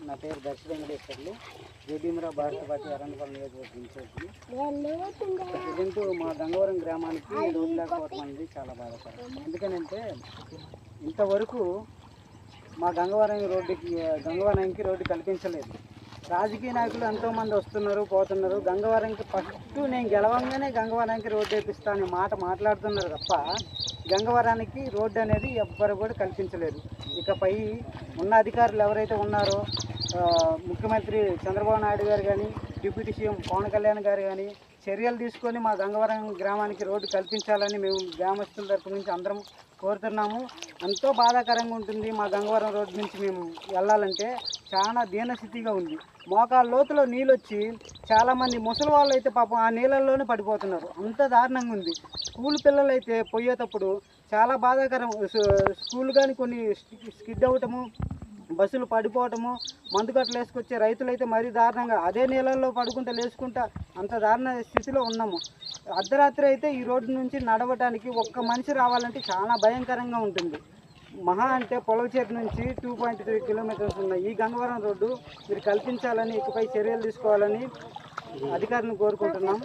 నా పేరు దర్శి వెంకటేశ్వర్లు. జేబీమరా భారత పార్టీ అరణ్యపాలెం నియోజకవర్గం ఇన్ఛార్జి. ప్రజెంట్ మా గంగవరం గ్రామానికి రోడ్డు లేకపోవడం అనేది చాలా బాధాకరం. ఎందుకనంటే ఇంతవరకు మా గంగవరానికి రోడ్డు కల్పించలేదు. రాజకీయ నాయకులు ఎంతోమంది వస్తున్నారు పోతున్నారు. గంగవరానికి ఫస్ట్ నేను గెలవంగానే గంగవరానికి రోడ్డు వేపిస్తాను మాట మాట్లాడుతున్నారు తప్ప గంగవరానికి రోడ్డు అనేది ఎవ్వరు కూడా కల్పించలేదు. ఇకపై ఉన్న అధికారులు ఎవరైతే ఉన్నారో ముఖ్యమంత్రి చంద్రబాబు నాయుడు గారు కానీ, డిప్యూటీ సీఎం పవన్ కళ్యాణ్ గారు కానీ చర్యలు తీసుకొని మా గంగవరం గ్రామానికి రోడ్డు కల్పించాలని మేము గ్రామస్తుల తరపు నుంచి అందరం కోరుతున్నాము. ఎంతో బాధాకరంగా ఉంటుంది. మా గంగవరం రోడ్డు నుంచి మేము వెళ్ళాలంటే చాలా దీనస్థితిగా ఉంది. మోకాళ్ళ లోతులో నీళ్ళు వచ్చి చాలామంది ముసలి వాళ్ళు అయితే పాపం ఆ నీళ్ళల్లోనే పడిపోతున్నారు. అంత దారుణంగా ఉంది. స్కూల్ పిల్లలు అయితే పోయేటప్పుడు చాలా బాధాకరం. స్కూల్ కానీ కొన్ని స్కిడ్ అవ్వటము, బస్సులు పడిపోవటము, మందుకట్టలు వేసుకొచ్చే రైతులైతే మరీ దారుణంగా అదే నీళ్ళల్లో పడుకుంటా లేచుకుంటా అంత దారుణ స్థితిలో ఉన్నాము. అర్ధరాత్రి అయితే ఈ రోడ్డు నుంచి నడవటానికి ఒక్క మనిషి రావాలంటే చాలా భయంకరంగా ఉంటుంది. మహా అంటే పొలవచేరు నుంచి 2.3 కిలోమీటర్స్ ఉన్న ఈ గంగవరం రోడ్డు మీరు కల్పించాలని, ఇకపై చర్యలు తీసుకోవాలని అధికారులను కోరుకుంటున్నాం.